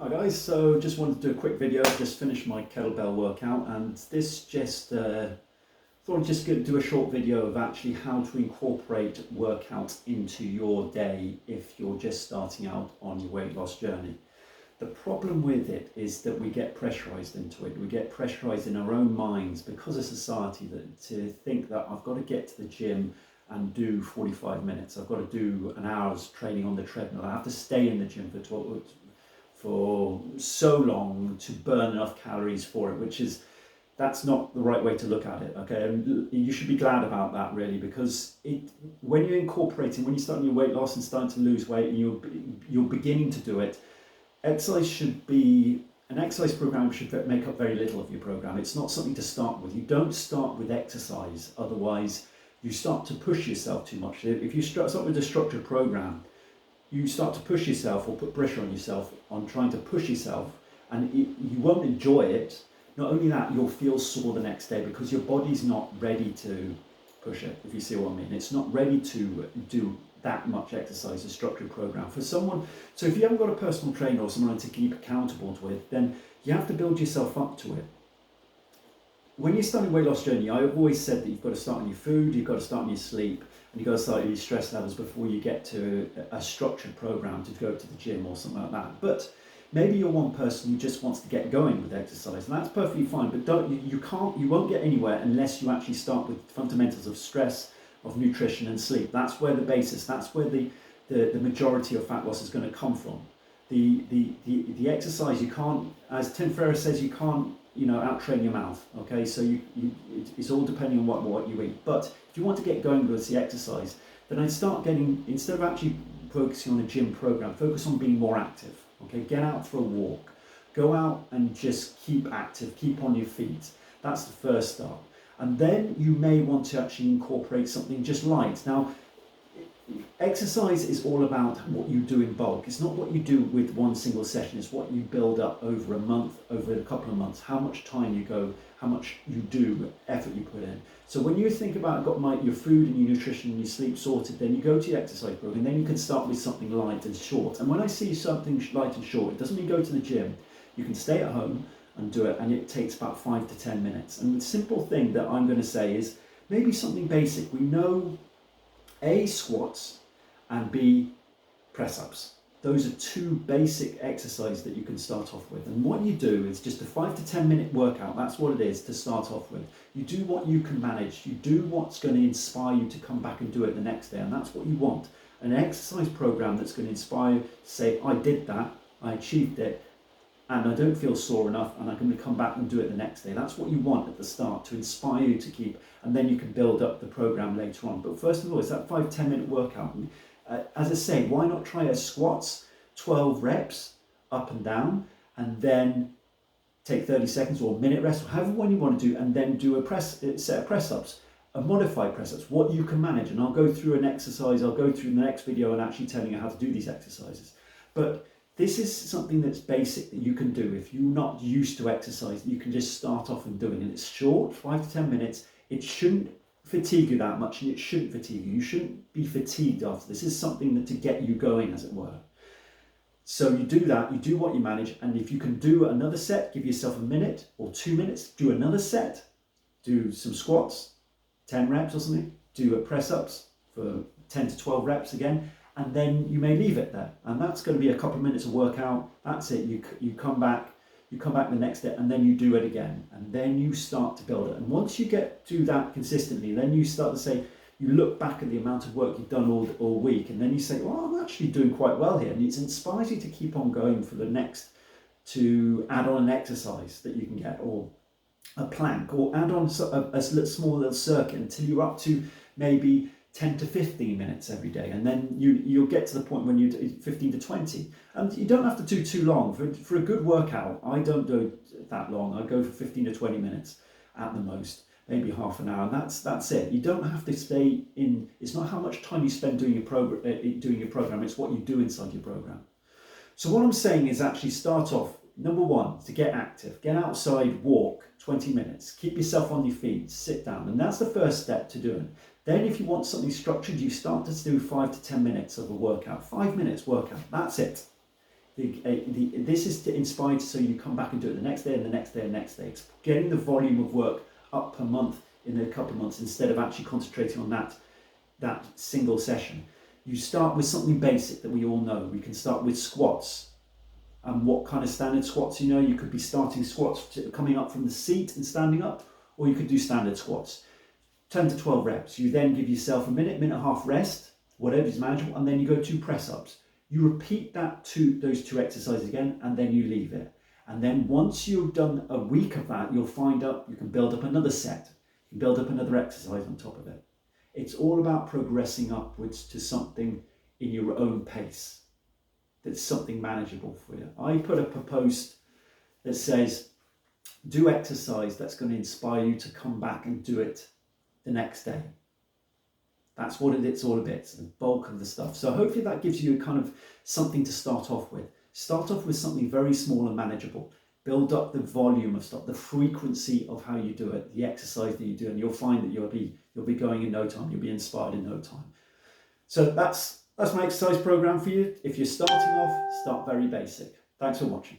Hi guys, so just wanted to do a quick video, just finished my kettlebell workout, and this just thought I'd just do a short video of actually how to incorporate workouts into your day if you're just starting out on your weight loss journey. The problem with it is that we get pressurized into it. We get pressurized in our own minds because of society to think that I've got to get to the gym and do 45 minutes. I've got to do an hour's training on the treadmill. I have to stay in the gym for so long to burn enough calories for it, that's not the right way to look at it, okay? And you should be glad about that, really, because when you're incorporating, when you're starting your weight loss and starting to lose weight and you're beginning to do it, an exercise program should make up very little of your program. It's not something to start with. You don't start with exercise, otherwise you start to push yourself too much. If you start with a structured program, you start to push yourself or put pressure on yourself on trying to push yourself, and you won't enjoy it. Not only that, you'll feel sore the next day because your body's not ready to push it, if you see what I mean. It's not ready to do that much exercise, a structured program. For someone, so if you haven't got a personal trainer or someone to keep accountable to it, then you have to build yourself up to it. When you're starting a weight loss journey, I've always said that you've got to start on your food, you've got to start on your sleep, and you've got to start your stress levels before you get to a structured program to go to the gym or something like that. But maybe you're one person who just wants to get going with exercise, and that's perfectly fine. But you won't get anywhere unless you actually start with fundamentals of stress, of nutrition, and sleep. That's where the basis. That's where the majority of fat loss is going to come from. The exercise, you can't, as Tim Ferriss says, you can't out-train your mouth, okay? So it's all depending on what you eat. But if you want to get going with the exercise, then I'd start instead of actually focusing on a gym program, focus on being more active, okay? Get out for a walk, go out and just keep active, keep on your feet. That's the first start. And then you may want to actually incorporate something just light. Now, exercise is all about what you do in bulk. It's not what you do with one single session. It's what you build up over a month, over a couple of months, how much time you go, how much you do, effort you put in. So when you think about your food and your nutrition and your sleep sorted, then you go to your exercise program, and then you can start with something light and short. And when I see something light and short, it doesn't mean go to the gym. You can stay at home and do it, and it takes about 5 to 10 minutes. And the simple thing that I'm going to say is maybe something basic. We know A, squats, and B, press-ups. Those are two basic exercises that you can start off with. And what you do is just a 5 to 10 minute workout. That's what it is to start off with. You do what you can manage. You do what's going to inspire you to come back and do it the next day. And that's what you want. An exercise program that's going to inspire you to say, I did that, I achieved it, and I don't feel sore enough, and I'm going to come back and do it the next day. That's what you want at the start, to inspire you to keep, and then you can build up the program later on. But first of all, it's that 5 to 10 minute workout. As I say, why not try a squats, 12 reps up and down, and then take 30 seconds or a minute rest, or however one you want to do, and then do a set of press-ups, a modified press-ups, what you can manage. And I'll go through an exercise, I'll go through the next video and actually telling you how to do these exercises. But this is something that's basic that you can do. If you're not used to exercise, you can just start off and doing it. It's short, 5 to 10 minutes. It shouldn't fatigue you that much, and it shouldn't fatigue you. You shouldn't be fatigued after this. Is something that to get you going, as it were. So you do that, you do what you manage, and if you can do another set, give yourself a minute or 2 minutes, do another set, do some squats, 10 reps or something, do a press-ups for 10 to 12 reps again, and then you may leave it there. And that's going to be a couple of minutes of workout. That's it. You come back the next day, and then you do it again, and then you start to build it. And once you do that consistently, then you start to say, you look back at the amount of work you've done all week, and then you say, well, I'm actually doing quite well here. And it inspires you to keep on going for the next, to add on an exercise that you can get, or a plank, or add on a small little circuit until you're up to maybe 10 to 15 minutes every day, and then you'll get to the point when you do 15 to 20, and you don't have to do too long. For a good workout, I don't do that long. I go for 15 to 20 minutes at the most, maybe half an hour, and that's it. You don't have to stay in. It's not how much time you spend doing your program. It's what you do inside your program. So what I'm saying is actually start off, number one, to get active. Get outside, walk 20 minutes, keep yourself on your feet, sit down, and that's the first step to doing. Then if you want something structured, you start to do 5 to 10 minutes of a workout. 5 minutes workout, that's it. This is to inspire you so you come back and do it the next day and the next day and the next day. It's getting the volume of work up per month in a couple of months instead of actually concentrating on that single session. You start with something basic that we all know. We can start with squats. And what kind of standard squats, you could be starting squats coming up from the seat and standing up, or you could do standard squats. 10 to 12 reps. You then give yourself a minute and a half rest, whatever is manageable, and then you go 2 press-ups. You repeat those 2 exercises again, and then you leave it. And then once you've done a week of that, you'll find out you can build up another set. You can build up another exercise on top of it. It's all about progressing upwards to something in your own pace. That's something manageable for you. I put up a post that says, do exercise that's going to inspire you to come back and do it the next day. That's what it's all about. It's the bulk of the stuff. So hopefully that gives you kind of something to start off with. Start off with something very small and manageable. Build up the volume of stuff, the frequency of how you do it, the exercise that you do, and you'll find that you'll be going in no time. You'll be inspired in no time. So that's my exercise program for you. If you're starting off, start very basic. Thanks for watching.